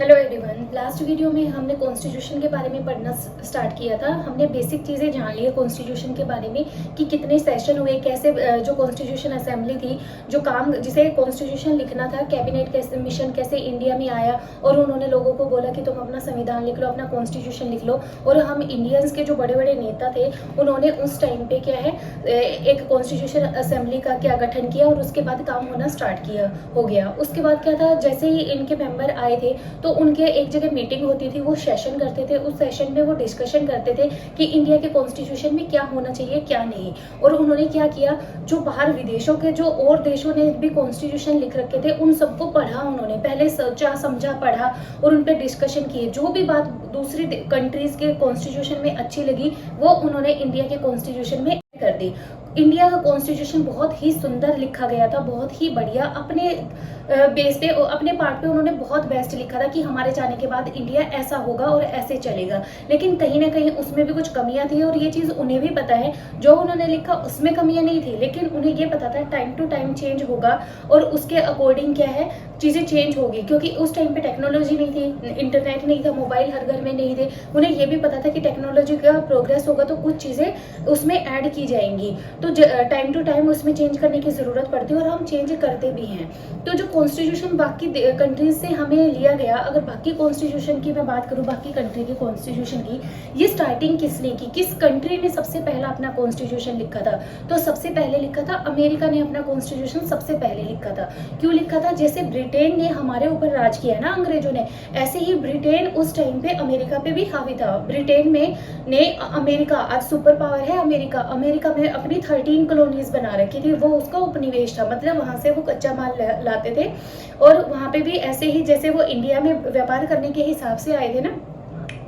Hello everyone. Last video में हमने constitution के बारे में पढ़ना स्टार्ट किया था। हमने बेसिक चीज़ें जान ली है कॉन्स्टिट्यूशन के बारे में कि कितने सेशन हुए, कैसे जो कॉन्स्टिट्यूशन असेंबली थी, जो काम जिसे कॉन्स्टिट्यूशन लिखना था, कैबिनेट कैसे मिशन कैसे इंडिया में आया और उन्होंने लोगों को बोला कि तुम अपना संविधान लिख लो, अपना कॉन्स्टिट्यूशन लिख लो। और हम इंडियंस के जो बड़े बड़े नेता थे उन्होंने उस टाइम पे क्या है एक कॉन्स्टिट्यूशन असेंबली का क्या गठन किया और उसके बाद काम होना स्टार्ट हो गया। उसके बाद क्या था, जैसे ही इनके मेंबर आए थे तो उनके एक जगह मीटिंग होती थी, वो सेशन करते थे। उस सेशन में वो डिस्कशन करते थे कि इंडिया के कॉन्स्टिट्यूशन में क्या होना चाहिए क्या नहीं। और उन्होंने क्या किया, जो बाहर विदेशों के जो और देशों ने भी कॉन्स्टिट्यूशन लिख रखे थे उन सबको पढ़ा, उन्होंने पहले सोचा समझा पढ़ा और उन पर डिस्कशन किए। जो भी बात दूसरी कंट्रीज के कॉन्स्टिट्यूशन में अच्छी लगी वो उन्होंने इंडिया के कॉन्स्टिट्यूशन में कर दी। इंडिया का कॉन्स्टिट्यूशन बहुत ही सुंदर लिखा गया था, बहुत ही बढ़िया। अपने बेस पे अपने पार्ट पे उन्होंने बहुत बेस्ट लिखा था कि हमारे जाने के बाद इंडिया ऐसा होगा और ऐसे चलेगा। लेकिन कहीं ना कहीं उसमें भी कुछ कमियां थी और ये चीज उन्हें भी पता है। जो उन्होंने लिखा उसमें कमियां नहीं थी, लेकिन उन्हें ये पता था टाइम टू टाइम चेंज होगा और उसके अकॉर्डिंग क्या है चीजें चेंज होगी। क्योंकि उस टाइम पे टेक्नोलॉजी नहीं थी, इंटरनेट नहीं था, मोबाइल हर घर में नहीं थे। उन्हें ये भी पता था कि टेक्नोलॉजी का प्रोग्रेस होगा तो कुछ चीजें उसमें ऐड की जाएंगी, तो टाइम टू टाइम उसमें चेंज करने की जरूरत पड़ती है और हम चेंज करते भी हैं। तो जो कॉन्स्टिट्यूशन बाकी कंट्रीज से हमें लिया गया, अगर बाकी कॉन्स्टिट्यूशन की मैं बात करूं, बाकी कंट्री के कॉन्स्टिट्यूशन की, ये स्टार्टिंग किसने की, किस कंट्री ने सबसे पहला अपना कॉन्स्टिट्यूशन लिखा था? तो सबसे पहले लिखा था अमेरिका ने अपना कॉन्स्टिट्यूशन सबसे पहले लिखा था। क्यों लिखा था? जैसे ब्रिटेन ने हमारे ऊपर राज किया ना अंग्रेजों ने, ऐसे ही ब्रिटेन उस टाइम पे अमेरिका पे भी हावी था। ब्रिटेन में ने अमेरिका, आज सुपर पावर है अमेरिका, अमेरिका में अपनी 13 कॉलोनीज बना रखी थी, वो उसका उपनिवेश था। मतलब वहां से वो कच्चा माल लाते थे और वहां पे भी ऐसे ही जैसे वो इंडिया में व्यापार करने के हिसाब से आए थे ना,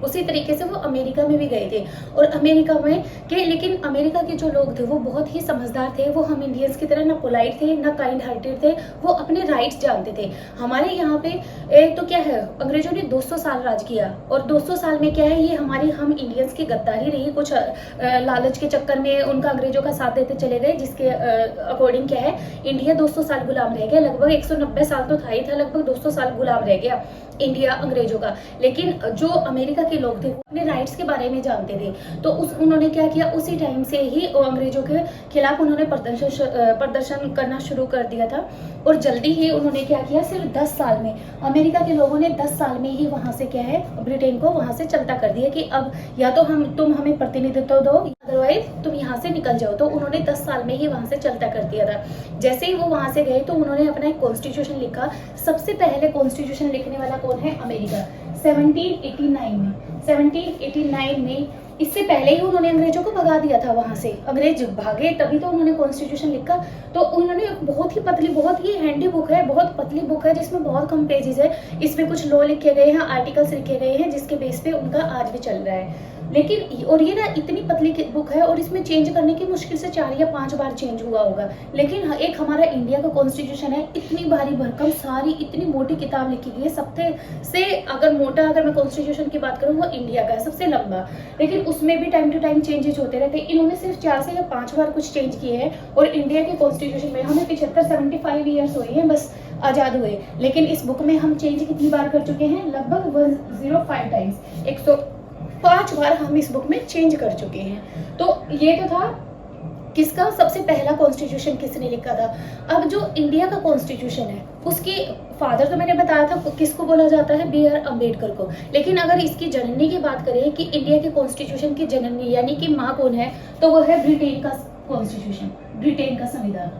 उसी तरीके से वो अमेरिका में भी गए थे। और अमेरिका में लेकिन अमेरिका के जो लोग थे वो बहुत ही समझदार थे। वो हम इंडियंस की तरह ना पोलाइट थे ना काइंड हार्टेड थे, वो अपने राइट्स जानते थे। हमारे यहाँ पे एक तो क्या है, अंग्रेजों ने 200 साल राज किया और 200 साल में क्या है, ये हम इंडियंस की गद्दारी रही। कुछ लालच के चक्कर में उनका अंग्रेजों का साथ देते चले गए, जिसके अकॉर्डिंग क्या है, इंडिया 200 साल गुलाम रह गया। लगभग 190 साल तो था ही था, लगभग 200 साल गुलाम रह गया इंडिया अंग्रेजों का। लेकिन जो अमेरिका के लोग थे वो अपने राइट्स के बारे में जानते थे, तो उन्होंने क्या किया, उसी टाइम से ही अंग्रेजों के खिलाफ उन्होंने प्रदर्शन करना शुरू कर दिया था। और जल्दी ही उन्होंने क्या किया, सिर्फ 10 साल में अमेरिका के लोगों ने 10 साल में ही वहां से क्या है, ब्रिटेन को वहां से चलता कर दिया कि अब या तो तुम हमें प्रतिनिधित्व दो, अदरवाइज तुम यहाँ से निकल जाओ। तो उन्होंने 10 साल में ही वहां से चलता कर दिया था। जैसे ही वो वहां से गए तो उन्होंने अपना एक कॉन्स्टिट्यूशन लिखा। सबसे पहले कॉन्स्टिट्यूशन लिखने वाला कौन है? अमेरिका। 1789 में इससे पहले ही उन्होंने अंग्रेजों को भगा दिया था वहां से। अंग्रेज भागे तभी तो उन्होंने कॉन्स्टिट्यूशन लिखा। तो उन्होंने बहुत ही पतली, बहुत ही हैंडी बुक है, बहुत पतली बुक है जिसमें बहुत कम पेजेस है। इसमें कुछ लॉ लिखे गए हैं, आर्टिकल्स लिखे गए हैं, जिसके बेस पे उनका आज भी चल रहा है। लेकिन और ये ना इतनी पतली बुक है और इसमें चेंज करने की मुश्किल से 4 या 5 बार चेंज हुआ होगा। लेकिन एक हमारा इंडिया का कॉन्स्टिट्यूशन है, इतनी भारी भरकम सारी इतनी मोटी किताब लिखी गई है। सबसे से अगर मोटा अगर मैं कॉन्स्टिट्यूशन की बात करूँ वो इंडिया का है, सबसे लंबा। लेकिन उसमें भी टाइम टू टाइम चेंजेस होते रहते हैं। इन्होंने सिर्फ 4 से या 5 बार कुछ चेंज किए हैं। और इंडिया के कॉन्स्टिट्यूशन में हमें 75 ईयर्स हुए हैं बस आजाद हुए, लेकिन इस बुक में हम चेंज कितनी बार कर चुके हैं? लगभग 105 टाइम्स, 105 बार हम इस बुक में चेंज कर चुके हैं। तो ये तो था किसका सबसे पहला कॉन्स्टिट्यूशन किसने लिखा था। अब जो इंडिया का कॉन्स्टिट्यूशन है उसके फादर तो मैंने बताया था किसको बोला जाता है, बी आर अम्बेडकर को। लेकिन अगर इसकी जननी की बात करें कि इंडिया के कॉन्स्टिट्यूशन की जननी यानी कि माँ कौन है, तो वो है ब्रिटेन का कॉन्स्टिट्यूशन, ब्रिटेन का संविधान।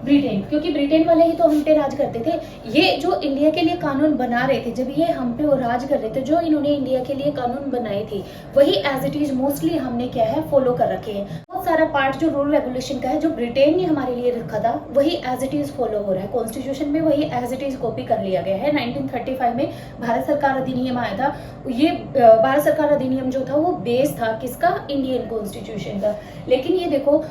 ब्रिटेन, क्योंकि ब्रिटेन वाले ही तो हम पे राज करते थे। ये जो इंडिया के लिए कानून बना रहे थे, जब ये हम पे वो राज कर रहे थे, जो इन्होंने इंडिया के लिए कानून बनाए थे वही एज इट इज मोस्टली हमने क्या है फॉलो कर रखे हैं। बहुत सारा पार्ट जो रूल रेगुलेशन का है जो ब्रिटेन ने हमारे लिए रखा था वही एज इट इज फॉलो हो रहा है। कॉन्स्टिट्यूशन में वही एज इट इज कॉपी कर लिया गया है। 1935 में भारत सरकार अधिनियम आया था। ये भारत सरकार अधिनियम जो था वो बेस था किसका? इंडियन कॉन्स्टिट्यूशन का। लेकिन ये देखो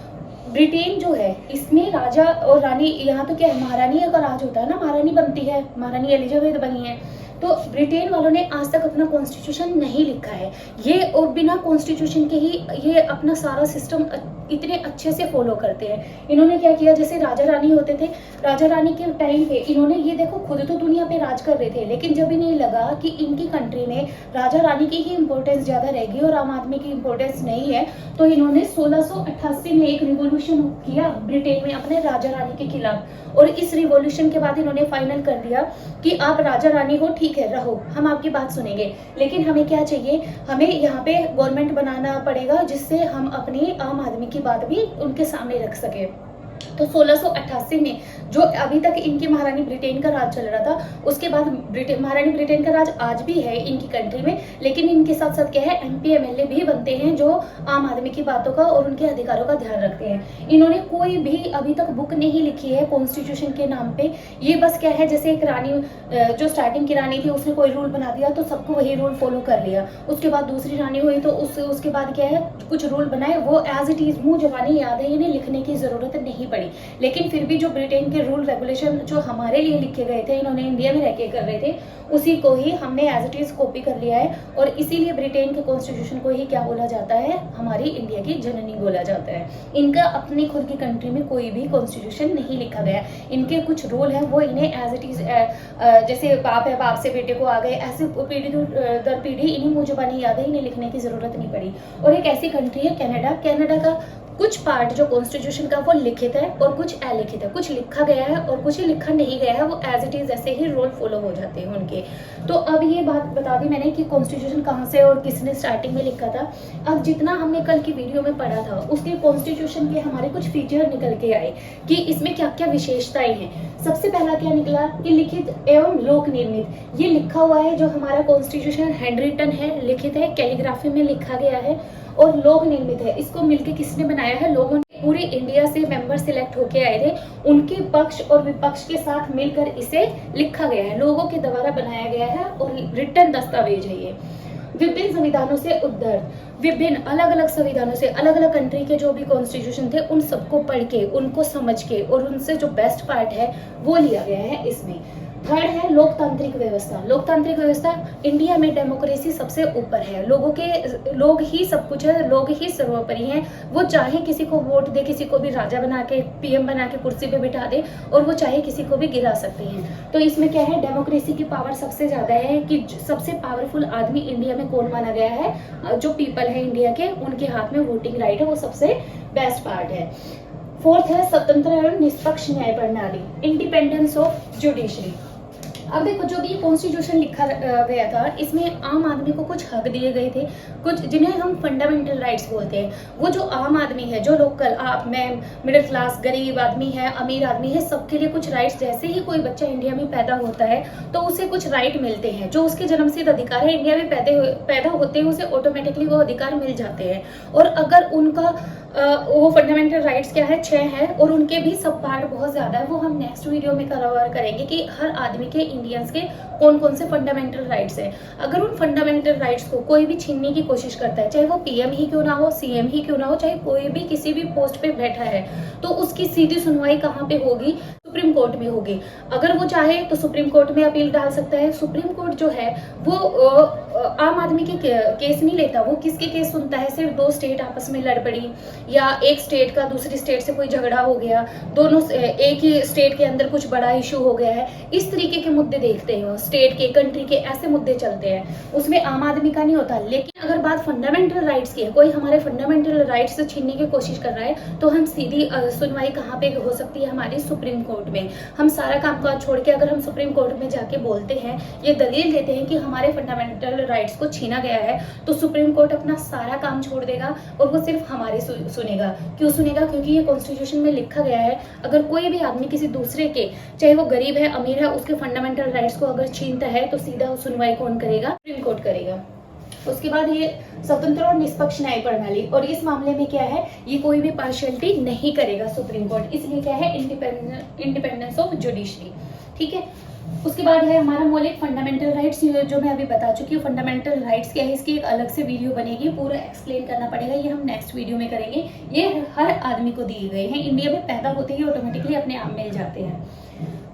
ब्रिटेन जो है इसमें राजा और रानी, यहाँ तो क्या है महारानी का राज होता है ना, महारानी बनती है, महारानी एलिजाबेथ बनी है। तो ब्रिटेन वालों ने आज तक अपना कॉन्स्टिट्यूशन नहीं लिखा है। ये और बिना कॉन्स्टिट्यूशन के ही ये अपना सारा सिस्टम इतने अच्छे से फॉलो करते हैं। इन्होंने क्या किया, जैसे राजा रानी होते थे, राजा रानी के टाइम पे इन्होंने ये देखो खुद तो दुनिया पे राज कर रहे थे, लेकिन जब इन्हें लगा कि इनकी कंट्री में राजा रानी की ही इंपॉर्टेंस ज्यादा रहेगी और आम आदमी की इंपॉर्टेंस नहीं है, तो इन्होंने 1688 में एक रिवॉल्यूशन किया ब्रिटेन में अपने राजा रानी के खिलाफ। और इस रिवॉल्यूशन के बाद इन्होंने फाइनल कर दिया कि आप राजा रानी हो, ठीक है रहो, हम आपकी बात सुनेंगे, लेकिन हमें क्या चाहिए, हमें यहाँ पे गवर्नमेंट बनाना पड़ेगा जिससे हम अपनी आम आदमी की बात भी उनके सामने रख सके। तो 1688 में जो अभी तक इनकी महारानी ब्रिटेन का राज चल रहा था, उसके बाद महारानी ब्रिटेन का राज आज भी है इनकी कंट्री में, लेकिन इनके साथ साथ क्या है, एमपी एमएलए भी बनते हैं जो आम आदमी की बातों का और उनके अधिकारों का ध्यान रखते हैं। इन्होंने कोई भी अभी तक बुक नहीं लिखी है कॉन्स्टिट्यूशन के नाम पे। ये बस क्या है, जैसे एक रानी जो स्टार्टिंग की रानी थी उसने कोई रूल बना दिया तो सबको वही रूल फॉलो कर लिया, उसके बाद दूसरी रानी हुई तो उसके बाद क्या है, कुछ रूल बनाए, वो एज इट इज मुंह जबानी याद है, इन्हें लिखने की जरूरत नहीं पड़ी। लेकिन फिर भी जो ब्रिटेन के रूल रेगुलेशन जो हमारे लिए लिखे गए थे, इन्होंने इंडिया में रह के कर रहे थे, उसी को ही हमने एज इट इज कॉपी कर लिया है। और इसीलिए ब्रिटेन के कॉन्स्टिट्यूशन को ही क्या बोला जाता है, हमारी इंडिया की जननी बोला जाता है। इनका अपनी खुद की कंट्री में कोई भी कॉन्स्टिट्यूशन नहीं लिखा गया, इनके कुछ रूल है वो इन्हें एज इट इज जैसे बाप है, बाप से बेटे को आ गए, ऐसे पीढ़ी दर पीढ़ी इन्हीं मुंह जुबानी याद है, इन्हें लिखने की जरूरत नहीं पड़ी। और एक ऐसी कंट्री है कनाडा, कनाडा का कुछ पार्ट जो कॉन्स्टिट्यूशन का वो लिखित है और कुछ अलिखित है, कुछ लिखा गया है और कुछ लिखा नहीं गया है, वो एज इट इज ऐसे ही रूल फॉलो हो जाते हैं उनके। तो अब ये बात बता दी मैंने कि कॉन्स्टिट्यूशन कहाँ से और किसने स्टार्टिंग में लिखा था। अब जितना हमने कल की वीडियो में पढ़ा था उसके कॉन्स्टिट्यूशन के हमारे कुछ फीचर निकल के आए कि इसमें क्या क्या विशेषताएं हैं। सबसे पहला क्या निकला कि लिखित एवं लोक निर्मित। ये लिखा हुआ है, जो हमारा कॉन्स्टिट्यूशन हैंड रिटन है, लिखित है, कैलीग्राफी में लिखा गया है, और लोक निर्मित है। इसको मिलके किसने बनाया है, लोगों ने पूरे इंडिया से मेंबर सिलेक्ट होके आए थे, उनके पक्ष और विपक्ष के साथ मिलकर इसे लिखा गया है, लोगों के द्वारा बनाया गया है और रिटन दस्तावेज है ये। विभिन्न संविधानों से उद्धृत, विभिन्न अलग अलग संविधानों से अलग अलग कंट्री के जो भी कॉन्स्टिट्यूशन थे उन सबको पढ़ के, उनको समझ के और उनसे जो बेस्ट पार्ट है वो लिया गया है इसमें। थर्ड है लोकतांत्रिक व्यवस्था। लोकतांत्रिक व्यवस्था, इंडिया में डेमोक्रेसी सबसे ऊपर है, लोग ही सब कुछ है, लोग ही सर्वोपरि हैं। वो चाहे किसी को वोट दे, किसी को भी राजा बना के पीएम बना के कुर्सी पे बिठा दे, और वो चाहे किसी को भी गिरा सकते हैं। तो इसमें क्या है, डेमोक्रेसी की पावर सबसे ज्यादा है कि सबसे पावरफुल आदमी इंडिया में कौन माना गया है, जो पीपल है इंडिया के, उनके हाथ में वोटिंग राइट है, वो सबसे बेस्ट पार्ट है। फोर्थ है स्वतंत्र एवं निष्पक्ष न्याय प्रणाली, इंडिपेंडेंस ऑफ जुडिशरी। अब देखो, जो भी कॉन्स्टिट्यूशन लिखा गया था इसमें आम आदमी को कुछ हक दिए गए थे, कुछ जिन्हें हम फंडामेंटल राइट्स बोलते हैं। वो जो आम आदमी है, जो लोकल आप, मैं, मिडिल क्लास, गरीब आदमी है, अमीर आदमी है, सबके लिए कुछ राइट्स, जैसे ही कोई बच्चा इंडिया में पैदा होता है तो उसे कुछ राइट मिलते हैं, जो उसके जन्मसिद्ध अधिकार है, इंडिया में पैदा होते हैं उसे ऑटोमेटिकली वो अधिकार मिल जाते हैं। और अगर उनका वो फंडामेंटल राइट्स क्या है, 6 है, और उनके भी सब पार्ट बहुत ज्यादा है, वो हम नेक्स्ट वीडियो में कवर करेंगे कि हर आदमी के, इंडियंस के कौन कौन से फंडामेंटल राइट्स हैं। अगर उन फंडामेंटल राइट्स को कोई भी छीनने की कोशिश करता है, चाहे वो पीएम ही क्यों ना हो, सीएम ही क्यों ना हो, चाहे कोई भी किसी भी पोस्ट पे बैठा है, तो उसकी सीधी सुनवाई कहाँ पे होगी, सुप्रीम कोर्ट में होगी। अगर वो चाहे तो सुप्रीम कोर्ट में अपील डाल सकता है। सुप्रीम कोर्ट जो है वो आम आदमी के केस नहीं लेता, वो किसके केस सुनता है, सिर्फ 2 स्टेट आपस में लड़ पड़ी, या एक स्टेट का दूसरी स्टेट से कोई झगड़ा हो गया, दोनों एक ही स्टेट के अंदर कुछ बड़ा इशू हो गया है, इस तरीके के मुद्दे देखते हैं, स्टेट के, कंट्री के, ऐसे मुद्दे चलते हैं, उसमें आम आदमी का नहीं होता। लेकिन अगर बात फंडामेंटल राइट्स की है, कोई हमारे फंडामेंटल राइट्स से छीनने की कोशिश कर रहा है, तो हम सीधी सुनवाई कहाँ पे हो सकती है, हमारी सुप्रीम कोर्ट में। हम सारा काम काज छोड़ के अगर हम सुप्रीम कोर्ट में जाके बोलते हैं, ये दलील देते हैं कि हमारे फंडामेंटल राइट्स को छीना गया है, तो सुप्रीम कोर्ट अपना सारा काम छोड़ देगा और वो सिर्फ हमारे सुनेगा। क्यों सुनेगा? क्योंकि ये कॉन्स्टिट्यूशन में लिखा गया है, अगर कोई भी आदमी किसी दूसरे के, चाहे वो गरीब है, अमीर है, उसके फंडामेंटल राइट्स को अगर छीनता है तो सीधा सुनवाई कौन करेगा? सुप्रीम कोर्ट करेगा। उसके बाद ये स्वतंत्र और निष्पक्ष न्याय प्रणाली, और इस मामले में क्या है, ये कोई भी पार्शियलिटी नहीं करेगा सुप्रीम कोर्ट, इसलिए क्या है, इंडिपेंडेंस ऑफ जुडिशरी। ठीक है। उसके बाद है हमारा मौलिक फंडामेंटल राइट्स, जो मैं अभी बता चुकी हूँ। फंडामेंटल राइट्स क्या है, इसकी एक अलग से वीडियो बनेगी, पूरा एक्सप्लेन करना पड़ेगा, ये हम नेक्स्ट वीडियो में करेंगे। ये हर आदमी को दिए गए हैं, इंडिया में पैदा होते ही ऑटोमेटिकली अपने आप मिल जाते हैं।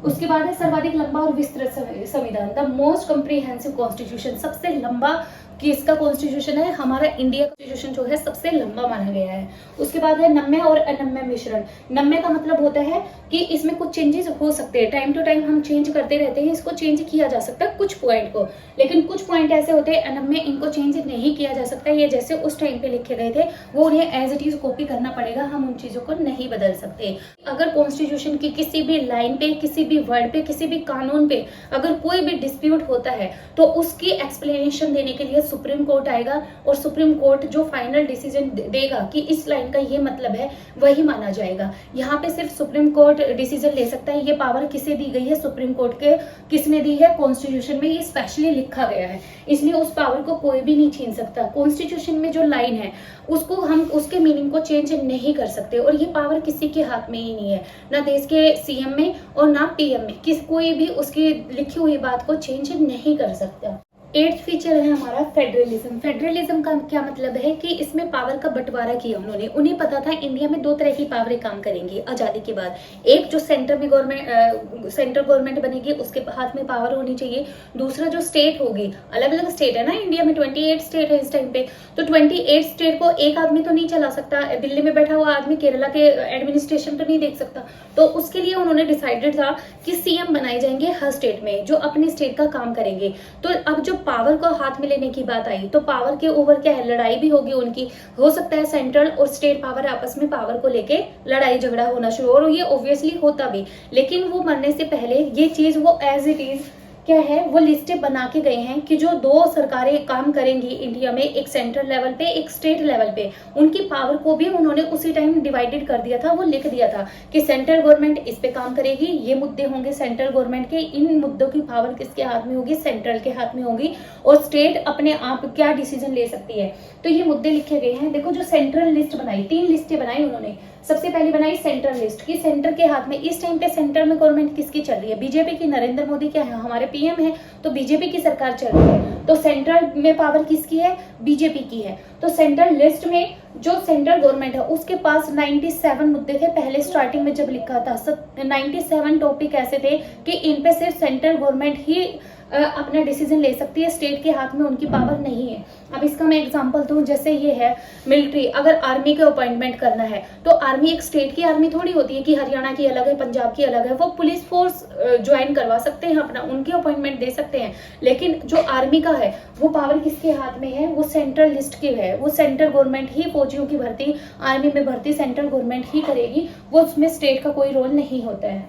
उसके बाद है सर्वाधिक लंबा और विस्तृत संविधान, द मोस्ट कॉम्प्रिहेंसिव कॉन्स्टिट्यूशन, सबसे लंबा कि इसका कॉन्स्टिट्यूशन है, हमारा इंडिया का कॉन्स्टिट्यूशन जो है सबसे लंबा माना गया है। उसके बाद है नम्य और अनम्य मिश्रण। नम्य का मतलब होता है कि इसमें कुछ चेंजेस हो सकते हैं, टाइम टू टाइम हम चेंज करते रहते हैं, इसको चेंज किया जा सकता है कुछ पॉइंट को, लेकिन कुछ पॉइंट ऐसे होते हैं अनम्य, इनको चेंज नहीं किया जा सकता। ये जैसे उस टाइम पे लिखे गए थे वो उन्हें एज इट इज कॉपी करना पड़ेगा, हम उन चीजों को नहीं बदल सकते। अगर कॉन्स्टिट्यूशन की किसी भी लाइन पे, किसी भी वर्ड पे, किसी भी कानून पे अगर कोई भी डिस्प्यूट होता है तो उसकी एक्सप्लेनेशन देने के लिए सुप्रीम कोर्ट आएगा, और सुप्रीम कोर्ट जो फाइनल डिसीजन देगा कि इस लाइन का ये मतलब है वही माना जाएगा। यहाँ पे सिर्फ सुप्रीम कोर्ट डिसीजन ले सकता है। ये पावर किसे दी गई है? सुप्रीम कोर्ट के। किसने दी है? कॉन्स्टिट्यूशन में ये स्पेशली लिखा गया है, इसलिए उस पावर को कोई भी नहीं छीन सकता। कॉन्स्टिट्यूशन में जो लाइन है उसको हम उसके मीनिंग को चेंज नहीं कर सकते, और ये पावर किसी के हाथ में ही नहीं है, ना देश के सीएम में और ना पीएम में। कोई भी उसकी लिखी हुई बात को चेंज नहीं कर सकता। 8th फीचर है हमारा फेडरलिज्म। फेडरलिज्म का क्या मतलब है कि इसमें पावर का बंटवारा किया उन्होंने। उन्हें पता था इंडिया में 2 तरह की पावरें काम करेंगी आजादी के बाद। एक जो सेंटर में सेंट्रल गवर्नमेंट बनेगी उसके हाथ में पावर होनी चाहिए। दूसरा जो स्टेट होगी, अलग अलग स्टेट है ना इंडिया में, 28 स्टेट है इस टाइम पे, तो 28 स्टेट को एक आदमी तो नहीं चला सकता। दिल्ली में बैठा हुआ आदमी केरला के एडमिनिस्ट्रेशन तो नहीं देख सकता। तो उसके लिए उन्होंने डिसाइडेड था कि सीएम बनाए जाएंगे हर स्टेट में जो अपने स्टेट का काम करेंगे। तो अब जो पावर को हाथ में लेने की बात आई तो पावर के ओवर क्या है, लड़ाई भी होगी उनकी। हो सकता है सेंट्रल और स्टेट पावर आपस में पावर को लेके लड़ाई झगड़ा होना शुरू, और ये ऑब्वियसली होता भी, लेकिन वो मरने से पहले ये चीज वो एज इट इज क्या है वो लिस्टें बना के गए हैं कि जो 2 सरकारें काम करेंगी इंडिया में, एक सेंट्रल लेवल पे एक स्टेट लेवल पे, उनकी पावर को भी उन्होंने उसी टाइम डिवाइडेड कर दिया था। वो लिख दिया था कि सेंट्रल गवर्नमेंट इस पे काम करेगी, ये मुद्दे होंगे सेंट्रल गवर्नमेंट के, इन मुद्दों की पावर किसके हाथ में होगी? सेंट्रल के हाथ में होगी, और स्टेट अपने आप क्या डिसीजन ले सकती है। तो ये मुद्दे लिखे गए हैं। देखो जो सेंट्रल लिस्ट बनाई, 3 लिस्टें बनाई उन्होंने। सबसे पहले बनाई सेंट्रल लिस्ट की सेंटर के हाथ में, इस टाइम पे सेंटर में गवर्नमेंट किसकी चल रही है? बीजेपी की। नरेंद्र मोदी क्या है? हमारे पीएम है, तो बीजेपी की सरकार चल रही है। तो सेंट्रल में पावर किसकी है? बीजेपी की है। तो सेंट्रल लिस्ट में जो सेंट्रल गवर्नमेंट है उसके पास 97 मुद्दे थे। पहले स्टार्टिंग में जब लिखा था 97 टॉपिक ऐसे थे कि इन पे सिर्फ सेंट्रल गवर्नमेंट ही अपना डिसीजन ले सकती है, स्टेट के हाथ में उनकी पावर नहीं है। अब इसका मैं एग्जांपल दूं, जैसे ये है मिलिट्री, अगर आर्मी के अपॉइंटमेंट करना है तो आर्मी एक स्टेट की आर्मी थोड़ी होती है कि हरियाणा की अलग है, पंजाब की अलग है। वो पुलिस फोर्स ज्वाइन करवा सकते हैं अपना, उनके अपॉइंटमेंट दे सकते हैं, लेकिन जो आर्मी का है वो पावर किसके हाथ में है? वो सेंट्रल लिस्ट की है। वो सेंट्रल गवर्नमेंट ही फौजियों की भर्ती, आर्मी में भर्ती सेंट्रल गवर्नमेंट ही करेगी, वो उसमें स्टेट का कोई रोल नहीं होता है।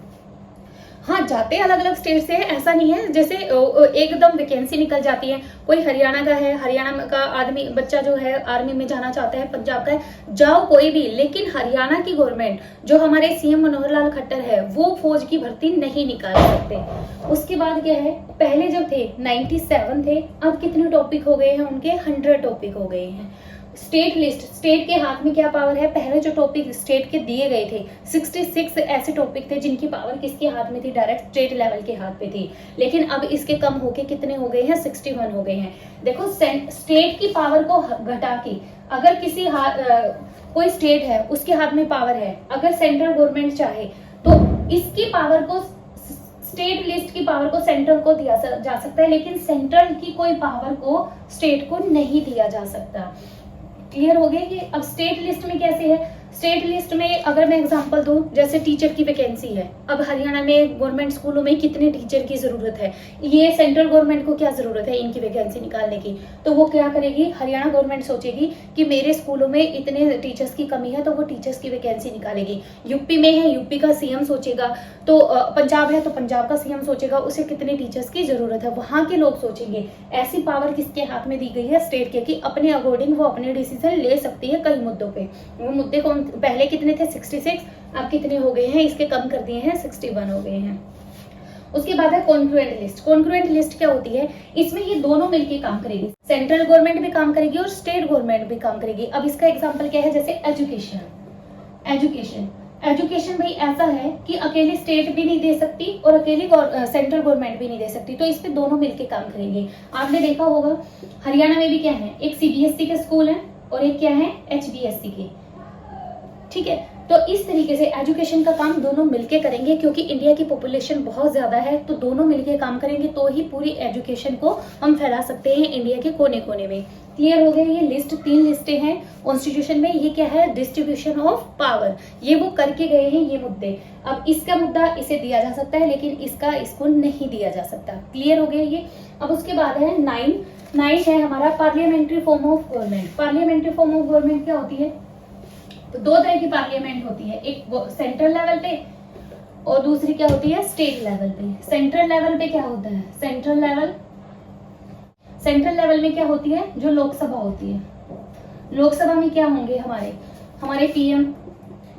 हाँ, जाते अलग अलग स्टेट से है, ऐसा नहीं है जैसे एकदम वैकेंसी निकल जाती है, कोई हरियाणा का है, हरियाणा का आदमी बच्चा जो है आर्मी में जाना चाहता है, पंजाब का है, जाओ कोई भी, लेकिन हरियाणा की गवर्नमेंट जो हमारे सीएम मनोहर लाल खट्टर है वो फौज की भर्ती नहीं निकाल सकते। उसके बाद क्या है, पहले जब थे 97 थे, अब कितने टॉपिक हो गए हैं उनके? 100 टॉपिक हो गए हैं। स्टेट लिस्ट, स्टेट के हाथ में क्या पावर है? पहले जो टॉपिक स्टेट के दिए गए थे 66 ऐसे टॉपिक थे जिनकी पावर किसके हाथ में थी? डायरेक्ट स्टेट लेवल के हाथ पे थी, लेकिन अब इसके कम होके कितने हो गए हैं? 61 हो गए हैं। देखो स्टेट की पावर को घटा के अगर किसी कोई स्टेट है उसके हाथ में पावर है, अगर सेंट्रल गवर्नमेंट चाहे तो इसकी पावर को, स्टेट लिस्ट की पावर को सेंट्रल को दिया जा सकता है, लेकिन सेंट्रल की कोई पावर को स्टेट को नहीं दिया जा सकता। क्लियर हो गया कि अब स्टेट लिस्ट में कैसे है? स्टेट लिस्ट में अगर मैं एग्जांपल दूं, जैसे टीचर की वैकेंसी है, अब हरियाणा में गवर्नमेंट स्कूलों में कितने टीचर की जरूरत है, ये सेंट्रल गवर्नमेंट को क्या जरूरत है इनकी वैकेंसी निकालने की? तो वो क्या करेगी? हरियाणा गवर्नमेंट सोचेगी कि मेरे स्कूलों में इतने टीचर्स की कमी है, तो वो टीचर्स की वैकेंसी निकालेगी। यूपी में है, यूपी का सीएम सोचेगा, तो पंजाब है तो पंजाब का सीएम सोचेगा उसे कितने टीचर्स की जरूरत है, वहां के लोग सोचेंगे। ऐसी पावर किसके हाथ में दी गई है? स्टेट के, कि अपने अकॉर्डिंग वो अपने डिसीजन ले सकती है कई मुद्दों पे। वो मुद्दे कौन? पहले कितने थे? 66, अब कितने हो गए हैं? इसके कम कर दिए हैं, 61 हो गए हैं। उसके बाद है कॉन्ग्रुएंट लिस्ट। कॉन्ग्रुएंट लिस्ट क्या होती है? इसमें ये दोनों मिलकर काम करेगी, सेंट्रल गवर्नमेंट भी काम करेगी और स्टेट गवर्नमेंट भी काम करेगी। अब इसका एग्जांपल क्या है? जैसे एजुकेशन भाई ऐसा है कि अकेली स्टेट भी नहीं दे सकती और अकेली सेंट्रल गवर्नमेंट भी नहीं दे सकती, तो इस पे दोनों मिलके काम करेंगे। आपने देखा होगा हरियाणा में भी क्या है, एक सीबीएसई के स्कूल है और एक क्या है? एचबीएसई के। ठीक है, तो इस तरीके से एजुकेशन का काम दोनों मिलके करेंगे, क्योंकि इंडिया की पॉपुलेशन बहुत ज़्यादा है, तो दोनों मिलके काम करेंगे तो ही पूरी एजुकेशन को हम फैला सकते हैं इंडिया के कोने कोने में। क्लियर हो गया? ये लिस्ट 3 लिस्टें हैं कॉन्स्टिट्यूशन में। ये क्या है? Distribution of power. ये वो करके गए हैं ये मुद्दे। अब इसका मुद्दा इसे दिया जा सकता है, लेकिन इसका इसको नहीं दिया जा सकता। क्लियर हो गया ये? अब उसके बाद है 9 है हमारा parliamentary form of government. Parliamentary form of government क्या होती है? तो 2 तरह की पार्लियामेंट होती है, एक सेंट्रल लेवल पे और दूसरी क्या होती है? स्टेट लेवल पे। सेंट्रल लेवल पे क्या होता है? सेंट्रल लेवल में क्या होती है? जो लोकसभा होती है। लोकसभा में क्या होंगे? हमारे पीएम,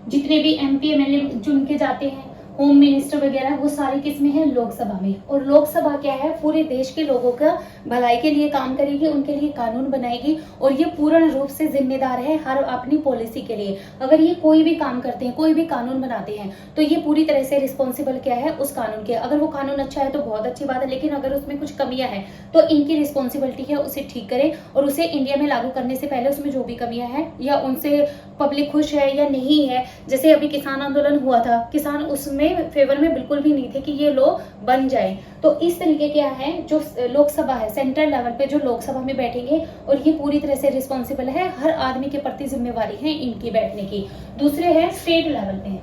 जितने भी एमपी एमएलए चुन के जाते हैं, होम मिनिस्टर वगैरह, वो सारे किसमें है? लोकसभा में। और लोकसभा क्या है? पूरे देश के लोगों का भलाई के लिए काम करेगी, उनके लिए कानून बनाएगी, और ये पूर्ण रूप से जिम्मेदार है हर अपनी पॉलिसी के लिए। अगर ये कोई भी काम करते हैं, कोई भी कानून बनाते हैं, तो ये पूरी तरह से रिस्पॉन्सिबल क्या है? उस कानून के। अगर वो कानून अच्छा है तो बहुत अच्छी बात है, लेकिन अगर उसमें कुछ कमियां हैं तो इनकी रिस्पॉन्सिबिलिटी है उसे ठीक करें, और उसे इंडिया में लागू करने से पहले उसमें जो भी कमियां हैं या उनसे पब्लिक खुश है या नहीं है, जैसे अभी किसान आंदोलन हुआ था, किसान उसमें फेवर में बिल्कुल भी नहीं थे कि ये लॉ बन जाए। तो इस तरीके क्या है, जो लोकसभा है सेंट्रल लेवल पे, जो लोकसभा में बैठेंगे, और ये पूरी तरह से रिस्पॉन्सिबल है, हर आदमी के प्रति जिम्मेवारी है इनकी बैठने की। दूसरे है स्टेट लेवल पे।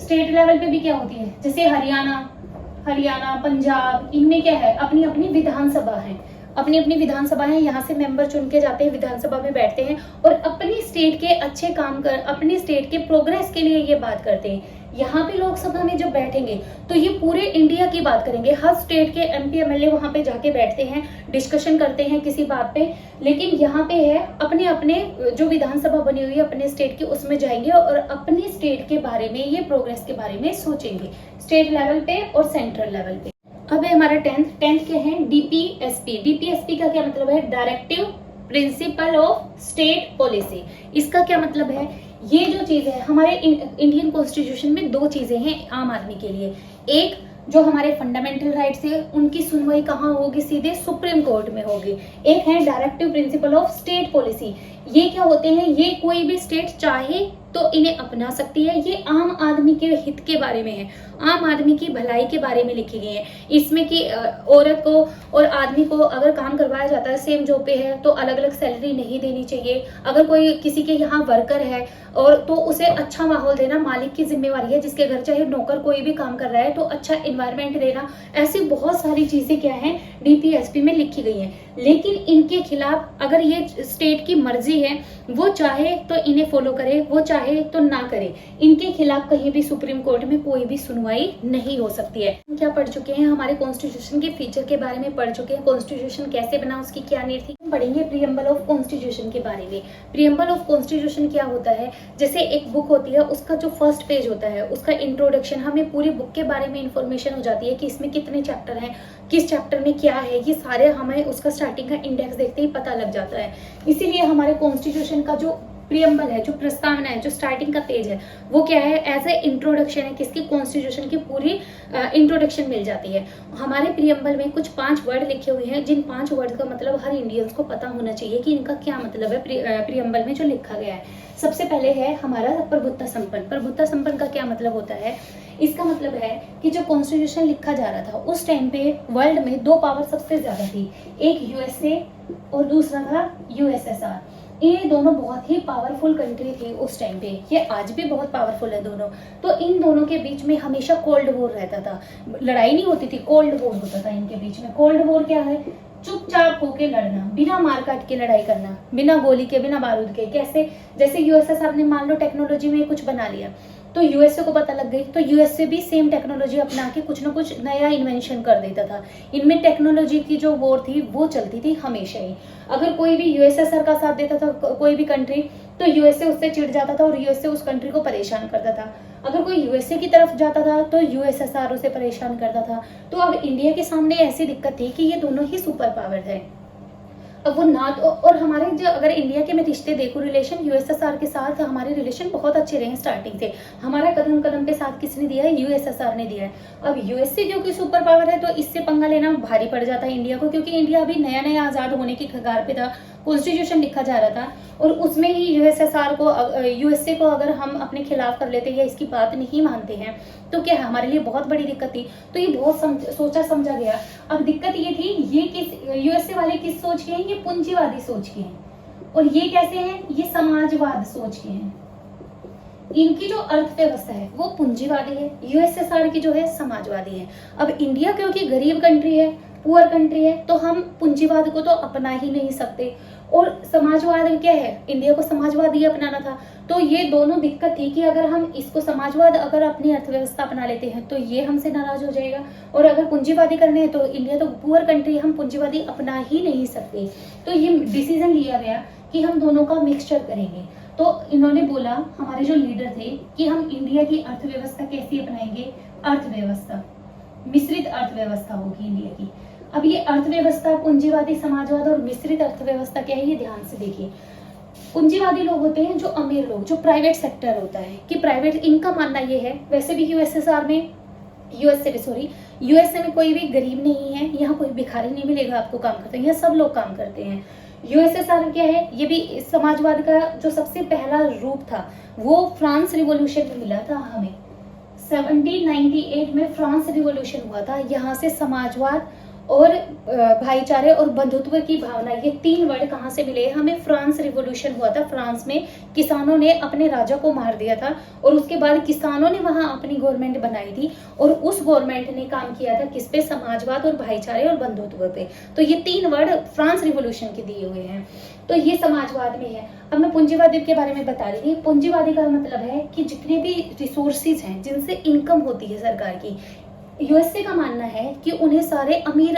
स्टेट लेवल पे भी क्या होती है? जैसे हरियाणा, पंजाब, इनमें क्या है? अपनी अपनी विधानसभा है, अपनी अपनी विधानसभा है। यहाँ से मेंबर चुन के जाते हैं, विधानसभा में बैठते हैं और अपनी स्टेट के अच्छे काम कर, अपनी स्टेट के प्रोग्रेस के लिए ये बात करते हैं। यहाँ पे लोकसभा में जब बैठेंगे तो ये पूरे इंडिया की बात करेंगे, हर स्टेट के एमपी एमएलए वहां पे जाके बैठते हैं, डिस्कशन करते हैं किसी बात पे। लेकिन यहाँ पे है अपने अपने जो विधानसभा बनी हुई है अपने स्टेट की, उसमें जाएंगे और अपनी स्टेट के बारे में, ये प्रोग्रेस के बारे में सोचेंगे, स्टेट लेवल पे और सेंट्रल लेवल पे। अब है हमारा 10th क्या है? डीपीएसपी। डीपीएसपी का क्या मतलब है? Directive principle of state policy. इसका क्या मतलब है? ये जो चीज है हमारे इंडियन कॉन्स्टिट्यूशन में 2 चीजें हैं आम आदमी के लिए। एक, जो हमारे फंडामेंटल राइट्स है उनकी सुनवाई कहाँ होगी? सीधे सुप्रीम कोर्ट में होगी। एक है directive principle of state policy. ये क्या होते हैं? ये कोई भी स्टेट चाहे तो इन्हें अपना सकती है। ये आम आदमी के हित के बारे में है, आम आदमी की भलाई के बारे में लिखी गई है। इसमें कि औरत को और आदमी को अगर काम करवाया जाता है, सेम जॉब पे है, तो अलग अलग सैलरी नहीं देनी चाहिए। अगर कोई किसी के यहाँ वर्कर है और तो उसे अच्छा माहौल देना मालिक की जिम्मेवारी है, जिसके घर चाहे नौकर कोई भी काम कर रहा है तो अच्छा एनवायरनमेंट देना। ऐसी बहुत सारी चीजें क्या है? डीपीएसपी में लिखी गई है। लेकिन इनके खिलाफ अगर ये स्टेट की मर्जी है, वो चाहे तो इन्हें फॉलो करे, वो चाहे तो ना करे, इनके खिलाफ कहीं भी सुप्रीम कोर्ट में कोई भी सुनवाई नहीं हो सकती है। हम क्या पढ़ चुके हैं? हमारे कॉन्स्टिट्यूशन के फीचर के बारे में पढ़ चुके हैं। कॉन्स्टिट्यूशन कैसे बना, उसकी क्या नीड थी। हम पढ़ेंगे प्रीएम्बल ऑफ कॉन्स्टिट्यूशन के बारे में। प्रीएम्बल ऑफ कॉन्स्टिट्यूशन क्या होता है? जैसे एक बुक होती है, उसका जो फर्स्ट पेज होता है, उसका इंट्रोडक्शन, हमें पूरी बुक के बारे में इंफॉर्मेशन हो जाती है कि इसमें कितने चैप्टर हैं, किस चैप्टर में क्या है, ये सारे हमें उसका स्टार्टिंग का इंडेक्स देखते ही पता लग जाता है। इसीलिए हमारे कॉन्स्टिट्यूशन का जो प्रियम्बल है, जो प्रस्तावना है, जो स्टार्टिंग का पेज है, वो क्या है? एज ए इंट्रोडक्शन है, किसकी? कॉन्स्टिट्यूशन की पूरी इंट्रोडक्शन मिल जाती है। हमारे प्रियम्बल में कुछ 5 वर्ड लिखे हुए हैं, जिन 5 वर्ड का मतलब हर इंडियंस को पता होना चाहिए कि इनका क्या मतलब है प्रियम्बल में जो लिखा गया है। सबसे पहले है हमारा प्रभुत्व संपन्न। प्रभुत्व संपन्न का क्या मतलब होता है? इसका मतलब है कि जो कॉन्स्टिट्यूशन लिखा जा रहा था उस टाइम पे वर्ल्ड में 2 पावर सबसे ज्यादा थी, एक यूएसए और दूसरा था यूएसएसआर। ये दोनों बहुत ही पावरफुल कंट्री थी उस टाइम पे, ये आज भी बहुत पावरफुल है दोनों। तो इन दोनों के बीच में हमेशा कोल्ड वॉर रहता था, लड़ाई नहीं होती थी, कोल्ड वॉर होता था इनके बीच में। कोल्ड वॉर क्या है? चुपचाप होके लड़ना, बिना मार काट के लड़ाई करना, बिना गोली के, बिना बारूद के। कैसे? जैसे यूएसएसआर ने मान लो टेक्नोलॉजी में कुछ बना लिया, तो यूएसए को पता लग गई, तो यूएसए भी सेम टेक्नोलॉजी अपना के कुछ ना कुछ नया इन्वेंशन कर देता था। इनमें टेक्नोलॉजी की जो वॉर थी वो चलती थी हमेशा ही। अगर कोई भी यूएसएसआर का साथ देता था कोई भी कंट्री, तो यूएसए उससे चिढ़ जाता था और यूएसए उस कंट्री को परेशान करता था। अगर कोई यूएसए की तरफ जाता था तो यूएसएसआर उसे परेशान करता था। तो अब इंडिया के सामने ऐसी दिक्कत थी कि ये दोनों ही सुपर पावर है। अब वो ना तो, और हमारे जो अगर इंडिया के मैं रिश्ते देखूं, रिलेशन यूएसएसआर के साथ हमारे रिलेशन बहुत अच्छे रहे स्टार्टिंग से। हमारा कदम कदम पे साथ किसने दिया है? यूएसएसआर ने दिया है। अब यूएसए जो कि सुपर पावर है, तो इससे पंगा लेना भारी पड़ जाता है इंडिया को, क्योंकि इंडिया अभी नया नया आजाद होने की कगार पे था। कॉन्स्टिट्यूशन लिखा जा रहा था, और उसमें ही यूएसएसआर को यूएसए को अगर हम अपने खिलाफ कर लेते हैं या इसकी बात नहीं मानते हैं तो क्या हमारे लिए बहुत बड़ी दिक्कत थी। तो ये बहुत सोचा समझा गया। अब दिक्कत ये थी, ये किस यूएसए वाले किस सोच के हैं, ये पूंजीवादी सोच के हैं, और ये कैसे हैं, ये समाजवाद सोच के हैं। इनकी जो अर्थव्यवस्था है वो पूंजीवादी है, यूएसएसआर की जो है समाजवादी है। अब इंडिया क्योंकि गरीब कंट्री है, पुअर कंट्री है, तो हम पूंजीवाद को तो अपना ही नहीं सकते, और समाजवाद क्या है, इंडिया को समाजवाद ही अपनाना था। तो ये दोनों दिक्कत थी कि अगर हम इसको समाजवाद अगर अपनी अर्थव्यवस्था अपना लेते हैं तो ये हमसे नाराज हो जाएगा, और अगर पूंजीवादी करने हैं तो इंडिया तो पुअर कंट्री, हम पूंजीवादी अपना ही नहीं सकते। तो ये डिसीजन लिया गया कि हम दोनों का मिक्सचर करेंगे। तो इन्होंने बोला, हमारे जो लीडर थे, कि हम इंडिया की अर्थव्यवस्था कैसी अपनाएंगे, अर्थव्यवस्था मिश्रित अर्थव्यवस्था होगी इंडिया की। अब ये अर्थव्यवस्था पूंजीवादी, समाजवाद और मिश्रित अर्थव्यवस्था क्या है, ये ध्यान से देखिए। पूंजीवादी लोग होते हैं जो अमीर लोग, जो प्राइवेट सेक्टर होता है, कि प्राइवेट, इनका मानना ये है, वैसे भी यूएसएसआर में यूएसए में कोई भी गरीब नहीं है, यहाँ कोई भिखारी नहीं मिलेगा आपको काम करते हैं, यहाँ सब लोग काम करते हैं। यूएसएसआर क्या है, ये भी समाजवाद का जो सबसे पहला रूप था वो फ्रांस रिवॉल्यूशन में मिला था हमें। 1798 में फ्रांस रिवॉल्यूशन हुआ था, यहाँ से समाजवाद और भाईचारे और बंधुत्व की भावना, ये तीन वर्ड कहाँ से मिले हमें, फ्रांस रिवॉल्यूशन हुआ था। फ्रांस में किसानों ने अपने राजा को मार दिया था, और उसके बाद किसानों ने वहां अपनी गवर्नमेंट बनाई थी, और उस गवर्नमेंट ने काम किया था किस पे, समाजवाद और भाईचारे और बंधुत्व पे। तो ये तीन वर्ड फ्रांस रिवॉल्यूशन के दिए हुए हैं, तो ये समाजवाद में है। अब मैं पूंजीवादी के बारे में बता रही थी। पूंजीवादी का मतलब है कि जितने भी रिसोर्सेज हैं जिनसे इनकम होती है सरकार की, यूएसए का मानना है कि उन्हें सारे अमीर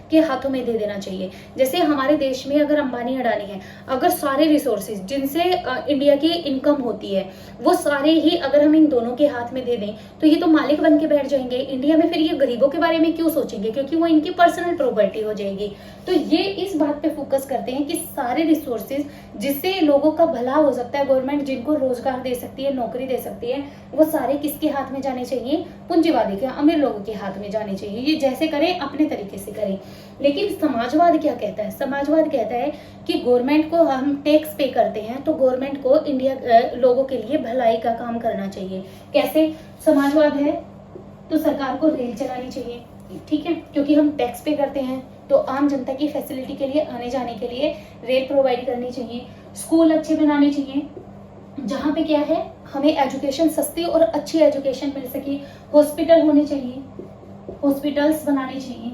के हाथों में दे देना चाहिए। जैसे हमारे देश में अगर अंबानी अडानी है, अगर सारे रिसोर्सेज जिनसे इंडिया की इनकम होती है वो सारे ही अगर हम इन दोनों के हाथ में दे दें तो ये तो मालिक बन के बैठ जाएंगे इंडिया में, फिर ये गरीबों के बारे में क्यों सोचेंगे, क्योंकि वो इनकी पर्सनल प्रॉपर्टी हो जाएगी। तो ये इस बात पे फोकस करते हैं कि सारे रिसोर्सेज जिससे लोगों का भला हो सकता है, गवर्नमेंट जिनको रोजगार दे सकती है, नौकरी दे सकती है, वो सारे किसके हाथ में जाने चाहिए, पूंजीवादी के, अमीर लोगों के हाथ में जाने चाहिए। ये जैसे करें अपने तरीके से करें। लेकिन समाजवाद क्या कहता है, समाजवाद कहता है कि गवर्नमेंट को हम टैक्स पे करते हैं तो गवर्नमेंट को इंडिया लोगों के लिए भलाई का काम करना चाहिए। कैसे समाजवाद है, तो सरकार को रेल चलानी चाहिए, ठीक है, क्योंकि हम टैक्स पे करते हैं तो आम जनता की फैसिलिटी के लिए, आने जाने के लिए रेल प्रोवाइड करनी चाहिए। स्कूल अच्छे बनाने चाहिए जहाँ पे क्या है हमें एजुकेशन सस्ती और अच्छी एजुकेशन मिल सके। हॉस्पिटल होने चाहिए, हॉस्पिटल्स बनाने चाहिए।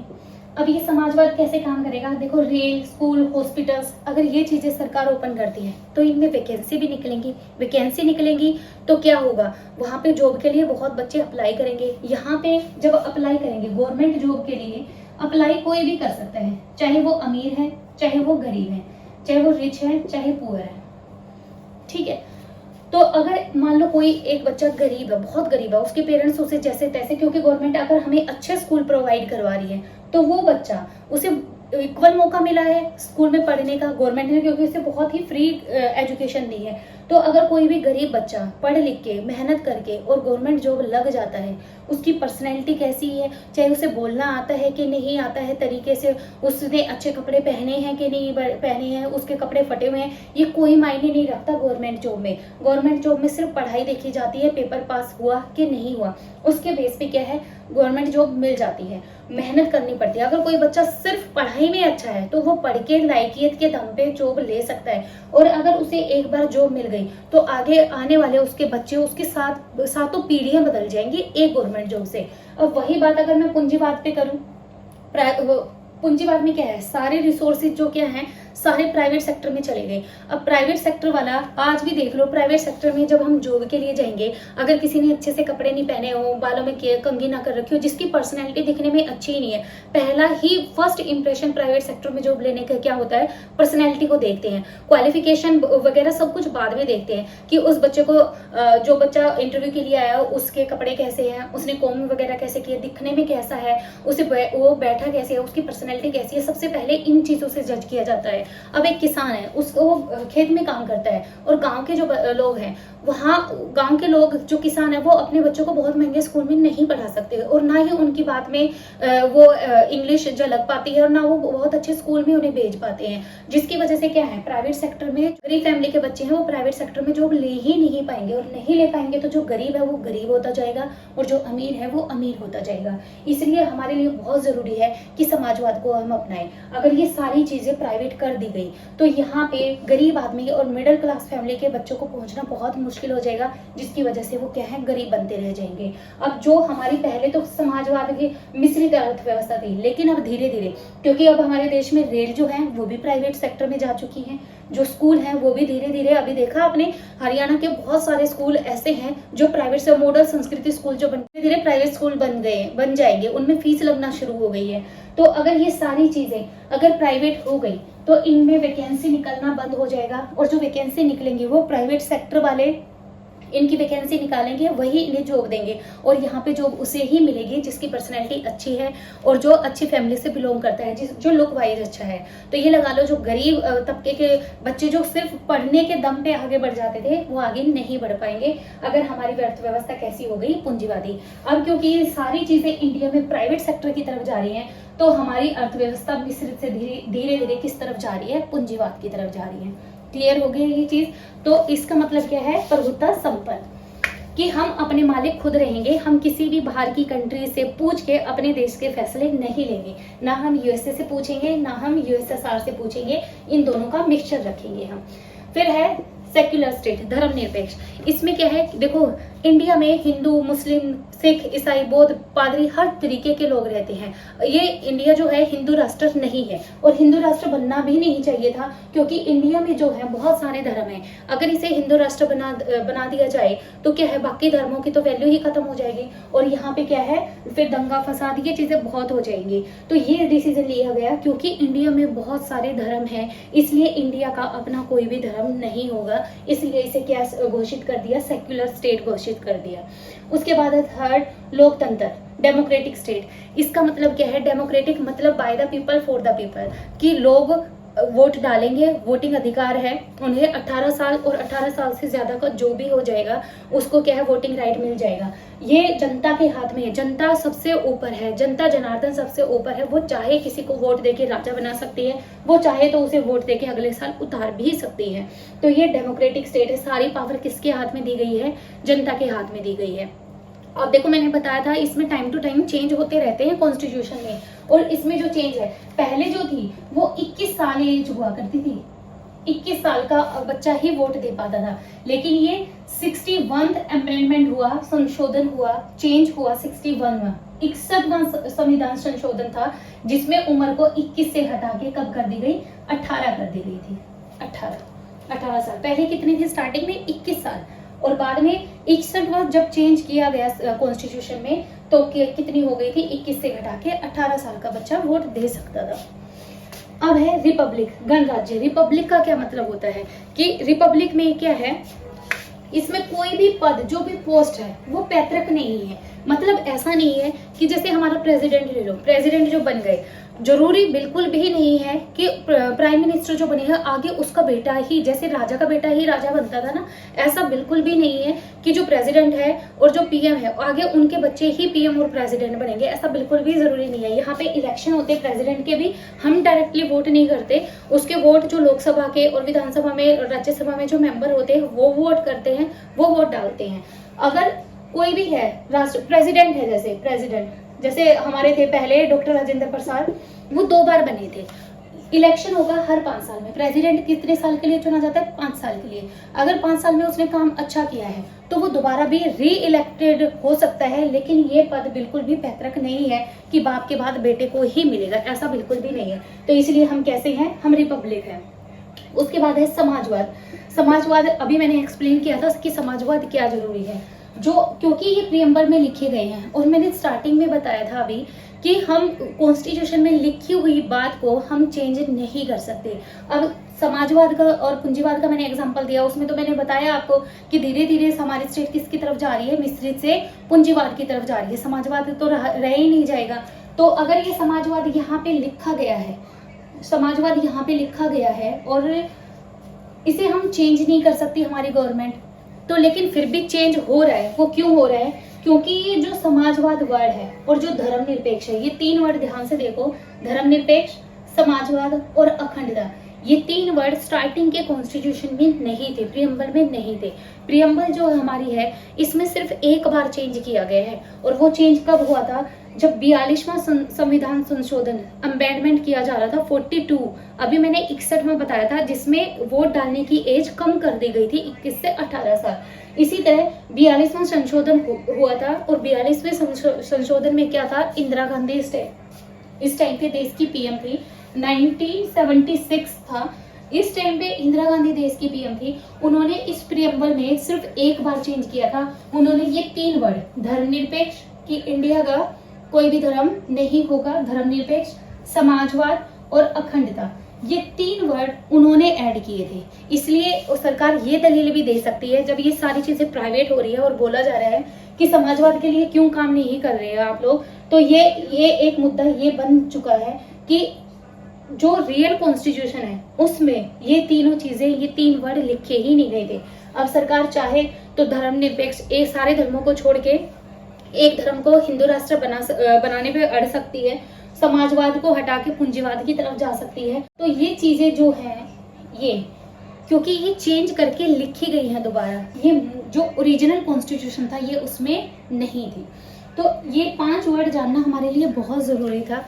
अब ये समाजवाद कैसे काम करेगा, देखो रेल, स्कूल, हॉस्पिटल्स, अगर ये चीजें सरकार ओपन करती है तो इनमें वैकेंसी भी निकलेंगी। वैकेंसी निकलेंगी तो क्या होगा, वहाँ पे जॉब के लिए बहुत बच्चे अप्लाई करेंगे। यहाँ पे जब अप्लाई करेंगे गवर्नमेंट जॉब के लिए, अप्लाई कोई भी कर सकता है, चाहे वो अमीर है, चाहे वो गरीब है, चाहे वो रिच है, चाहे पुअर है, ठीक है। तो अगर मान लो कोई एक बच्चा गरीब है, बहुत गरीब है, उसके पेरेंट्स उसे जैसे तैसे, क्योंकि गवर्नमेंट अगर हमें अच्छे स्कूल प्रोवाइड करवा रही है तो वो बच्चा, उसे इक्वल मौका मिला है स्कूल में पढ़ने का गवर्नमेंट ने, क्योंकि उसे बहुत ही फ्री एजुकेशन दी है। तो अगर कोई भी गरीब बच्चा पढ़ लिख के मेहनत करके और गवर्नमेंट जॉब लग जाता है, उसकी पर्सनैलिटी कैसी है, चाहे उसे बोलना आता है कि नहीं आता है तरीके से, उसने अच्छे कपड़े पहने हैं कि नहीं पहने हैं, उसके कपड़े फटे हुए हैं, ये कोई मायने नहीं रखता गवर्नमेंट जॉब में। गवर्नमेंट जॉब में सिर्फ पढ़ाई देखी जाती है, पेपर पास हुआ कि नहीं हुआ, उसके बेस पे क्या है गवर्नमेंट जॉब मिल जाती है। मेहनत करनी पड़ती है। अगर कोई बच्चा सिर्फ पढ़ाई में अच्छा है तो वो पढ़ के लायकियत के दम पे जॉब ले सकता है, और अगर उसे एक बार जॉब मिल गई तो आगे आने वाले उसके बच्चे, उसके सातों पीढ़ियां बदल जाएंगी एक गवर्नमेंट जॉब से। अब वही बात अगर मैं पूंजीवाद पे करूं, पूंजीवाद में क्या है, सारे रिसोर्सेज जो क्या हैं सारे प्राइवेट सेक्टर में चले गए। अब प्राइवेट सेक्टर वाला आज भी देख लो, प्राइवेट सेक्टर में जब हम जॉब के लिए जाएंगे, अगर किसी ने अच्छे से कपड़े नहीं पहने हो, बालों में कंघी ना कर रखी हो, जिसकी पर्सनैलिटी दिखने में अच्छी ही नहीं है, पहला ही फर्स्ट इंप्रेशन प्राइवेट सेक्टर में जॉब लेने का क्या होता है, पर्सनैलिटी को देखते हैं, क्वालिफिकेशन वगैरह सब कुछ बाद में देखते हैं कि उस बच्चे को, जो बच्चा इंटरव्यू के लिए आया उसके कपड़े कैसे हैं, उसने कॉम वगैरह कैसे किए, दिखने में कैसा है, उसे वो बैठा कैसे है, उसकी पर्सनैलिटी पर्सनैलिटी कैसी है, सबसे पहले इन चीज़ों से जज किया जाता है। अब एक किसान है, उसको खेत में काम करता है, और गांव के जो लोग हैं, वहाँ गांव के लोग जो किसान है वो अपने बच्चों को बहुत महंगे स्कूल में नहीं पढ़ा सकते, और ना ही उनकी बात में वो इंग्लिश झलक पाती है, और ना वो बहुत अच्छे स्कूल में उन्हें भेज पाते हैं, जिसकी वजह से क्या है, प्राइवेट सेक्टर में गरीब फैमिली के बच्चे हैं वो प्राइवेट सेक्टर में जॉब ले ही नहीं पाएंगे, और नहीं ले पाएंगे तो जो गरीब है वो गरीब होता जाएगा, और जो अमीर है वो अमीर होता जाएगा। इसलिए हमारे लिए बहुत जरूरी है कि समाजवाद को हम अपनाएं। अगर ये सारी चीजें प्राइवेट कर दी गई तो यहाँ पे गरीब आदमी और मिडिल क्लास फैमिली के बच्चों को पहुंचना बहुत मुश्किल हो जाएगा, जिसकी वजह से वो क्या है, गरीब बनते रह जाएंगे। अब जो हमारी पहले तो समाजवाद की मिश्रित अर्थव्यवस्था थी, लेकिन अब धीरे धीरे, क्योंकि अब हमारे देश में रेल जो है वो भी प्राइवेट सेक्टर में जा चुकी है, जो स्कूल हैं वो भी धीरे धीरे, अभी देखा आपने हरियाणा के बहुत सारे स्कूल ऐसे हैं जो प्राइवेट से, मॉडल संस्कृति स्कूल जो धीरे धीरे प्राइवेट स्कूल बन जाएंगे, उनमें फीस लगना शुरू हो गई है। तो अगर ये सारी चीजें अगर प्राइवेट हो गई तो इनमें वैकेंसी निकलना बंद हो जाएगा, और जो वैकेंसी निकलेंगे वो प्राइवेट सेक्टर वाले इनकी वैकेंसी निकालेंगे, वही इन्हें जॉब देंगे, और यहाँ पे जॉब उसे ही मिलेगी जिसकी पर्सनैलिटी अच्छी है और जो अच्छी फैमिली से बिलोंग करता है, जो लुक वाइज अच्छा है। तो ये लगा लो, जो गरीब तबके के बच्चे जो सिर्फ पढ़ने के दम पे आगे बढ़ जाते थे वो आगे नहीं बढ़ पाएंगे अगर हमारी अर्थव्यवस्था कैसी हो गई, पूंजीवादी। अब क्योंकि ये सारी चीजें इंडिया में प्राइवेट सेक्टर की तरफ जा रही है, तो हमारी अर्थव्यवस्था मिश्रित से धीरे धीरे किस तरफ जा रही है, पूंजीवाद की तरफ जा रही है। क्लियर हो गई ये चीज? तो इसका मतलब क्या है, प्रभुत्व संपन्न, कि हम अपने मालिक खुद रहेंगे, हम किसी भी बाहर की कंट्री से पूछ के अपने देश के फैसले नहीं लेंगे, ना हम यूएसए से पूछेंगे ना हम यूएसएसआर से पूछेंगे, इन दोनों का मिक्सचर रखेंगे हम। फिर है सेक्युलर स्टेट, धर्मनिरपेक्ष। इसमें क्या है, देखो इंडिया में हिंदू, मुस्लिम, सिख, ईसाई, बौद्ध, पादरी, हर तरीके के लोग रहते हैं। ये इंडिया जो है हिंदू राष्ट्र नहीं है, और हिंदू राष्ट्र बनना भी नहीं चाहिए था, क्योंकि इंडिया में जो है बहुत सारे धर्म हैं। अगर इसे हिंदू राष्ट्र बना दिया जाए तो क्या है, बाकी धर्मों की तो वैल्यू ही खत्म हो जाएगी, और यहाँ पे क्या है, फिर दंगा फसाद ये चीजें बहुत हो जाएंगी। तो ये डिसीजन लिया गया, क्योंकि इंडिया में बहुत सारे धर्म हैं, इसलिए इंडिया का अपना कोई भी धर्म नहीं होगा, इसलिए इसे क्या घोषित कर दिया, सेक्युलर स्टेट घोषित कर दिया। उसके बाद है थर्ड, लोकतंत्र, डेमोक्रेटिक स्टेट। इसका मतलब क्या है, डेमोक्रेटिक मतलब by the people for the people, कि लोग वोट डालेंगे, वोटिंग अधिकार है उन्हें, 18 साल और 18 साल से ज्यादा का जो भी हो जाएगा उसको क्या है, वोटिंग राइट मिल जाएगा। ये जनता के हाथ में है, जनता सबसे ऊपर है, जनता जनार्दन सबसे ऊपर है। वो चाहे किसी को वोट देके राजा बना सकती है, वो चाहे तो उसे वोट देके अगले साल उतार भी सकती है। तो ये डेमोक्रेटिक स्टेट है, सारी पावर किसके हाथ में दी गई है, जनता के हाथ में दी गई है। अब देखो मैंने बताया था इसमें टाइम टू टाइम चेंज होते रहते हैं कॉन्स्टिट्यूशन में, और इसमें जो चेंज है, पहले जो थी वो 21 साल एज हुआ करती थी, 21 साल का बच्चा ही वोट दे पाता था, लेकिन ये 61वां अमेंडमेंट हुआ, संशोधन हुआ, चेंज हुआ 61वां संविधान संशोधन था, जिसमें उम्र को 21 से हटा के कब कर दी गई, 18 कर दी गई थी। 18 साल, पहले कितनी थी स्टार्टिंग में, 21 साल, और बाद में 61वां जब चेंज किया गया कॉन्स्टिट्यूशन में तो कितनी हो गई थी, 21 से घटा के 18 साल का बच्चा वोट दे सकता था। अब है रिपब्लिक, गणराज्य। रिपब्लिक का क्या मतलब होता है कि रिपब्लिक में क्या है, इसमें कोई भी पद, जो भी पोस्ट है वो पैतृक नहीं है। मतलब ऐसा नहीं है कि जैसे हमारा प्रेसिडेंट ले लो, प्रेसिडेंट जो बन गए, जरूरी बिल्कुल भी नहीं है कि प्राइम मिनिस्टर जो बने हैं आगे उसका बेटा ही, जैसे राजा का बेटा ही राजा बनता था ना, ऐसा बिल्कुल भी नहीं है कि जो प्रेसिडेंट है और जो पीएम है आगे उनके बच्चे ही पीएम और प्रेसिडेंट बनेंगे, ऐसा बिल्कुल भी जरूरी नहीं है। यहाँ पे इलेक्शन होते हैं प्रेसिडेंट के भी, हम डायरेक्टली वोट नहीं करते, उसके वोट जो लोकसभा के और विधानसभा में और राज्यसभा में जो मेंबर होते हैं वो वोट करते हैं, वो वोट डालते हैं। अगर कोई भी है राष्ट्र प्रेसिडेंट है, जैसे प्रेसिडेंट जैसे हमारे थे पहले डॉक्टर राजेंद्र प्रसाद, वो 2 बार बने थे। इलेक्शन होगा हर 5 साल में, प्रेसिडेंट कितने साल के लिए चुना जाता है, 5 साल के लिए। अगर 5 साल में उसने काम अच्छा किया है तो वो दोबारा भी री इलेक्टेड हो सकता है, लेकिन ये पद बिल्कुल भी पैतृक नहीं है कि बाप के बाद बेटे को ही मिलेगा, ऐसा बिल्कुल भी नहीं है। तो इसलिए हम कैसे हैं, हम रिपब्लिक हैं। उसके बाद है समाजवाद। समाजवाद अभी मैंने एक्सप्लेन किया था कि समाजवाद क्या जरूरी है, जो क्योंकि ये प्रीएम्बल में लिखे गए हैं, और मैंने स्टार्टिंग में बताया था अभी कि हम कॉन्स्टिट्यूशन में लिखी हुई बात को हम चेंज नहीं कर सकते। अब समाजवाद का और पूंजीवाद का मैंने एग्जांपल दिया, उसमें तो मैंने बताया आपको कि धीरे धीरे हमारी स्टेट किसकी तरफ जा रही है, मिश्रित से पूंजीवाद की तरफ जा रही है, समाजवाद तो रह ही नहीं जाएगा। तो अगर ये समाजवाद यहाँ पे लिखा गया है, समाजवाद यहाँ पे लिखा गया है और इसे हम चेंज नहीं कर सकती हमारी गवर्नमेंट, तो लेकिन फिर भी चेंज हो रहा है। वो क्यों हो रहा है? क्योंकि ये जो समाजवाद वर्ड है और जो धर्मनिरपेक्ष है, ये 3 वर्ड ध्यान से देखो, धर्मनिरपेक्ष, समाजवाद और अखंडता, ये 3 वर्ड स्टार्टिंग के कॉन्स्टिट्यूशन में नहीं थे, प्रियम्बल में नहीं थे। प्रियम्बल जो हमारी है इसमें सिर्फ एक बार चेंज किया गया है, और वो चेंज कब हुआ था? जब 42वां संविधान संशोधन अमेंडमेंट किया जा रहा था 42, अभी मैंने 61 में बताया था, जिसमें वोट डालने की एज कम कर दी गई थी 21 से 18 साल। इसी तरह 42वां संशोधन हुआ था, और 42वें संशोधन में क्या था? इंदिरा गांधी इस टाइम पे देश की पीएम थी, 1976 था, इस टाइम पे इंदिरा गांधी देश की पीएम थी। उन्होंने इस प्रियम्बल में सिर्फ एक बार चेंज किया था, उन्होंने ये 3 वर्ड, धर्मनिरपेक्ष, कि इंडिया का कोई भी धर्म नहीं होगा, धर्मनिरपेक्ष, समाजवाद और अखंडता, ये 3 वर्ड उन्होंने ऐड किए थे। इसलिए सरकार ये दलील भी दे सकती है, जब ये सारी चीजें प्राइवेट हो रही है और बोला जा रहा है कि समाजवाद के लिए क्यों काम नहीं कर रहे हैं आप लोग, तो ये एक मुद्दा ये बन चुका है कि जो रियल कॉन्स्टिट्यूशन है उसमें ये तीनों चीजें, ये 3 वर्ड लिखे ही नहीं गए थे। अब सरकार चाहे तो धर्मनिरपेक्ष, ये सारे धर्मों को छोड़ के एक धर्म को हिंदू राष्ट्र बनाने पे अड़ सकती है, समाजवाद को हटा के पूंजीवाद की तरफ जा सकती है। तो ये चीजें जो हैं, ये क्योंकि ये चेंज करके लिखी गई हैं दोबारा, ये जो ओरिजिनल कॉन्स्टिट्यूशन था ये उसमें नहीं थी। तो ये 5 वर्ड जानना हमारे लिए बहुत जरूरी था,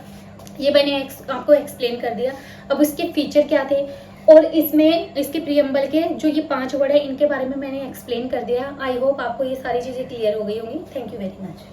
ये मैंने आपको एक्सप्लेन कर दिया। अब इसके फीचर क्या थे, और इसमें इसके प्रियम्बल के जो ये 5 वर्ड है इनके बारे में मैंने एक्सप्लेन कर दिया। आई होप आपको ये सारी चीजें क्लियर हो गई होंगी। Thank you very much.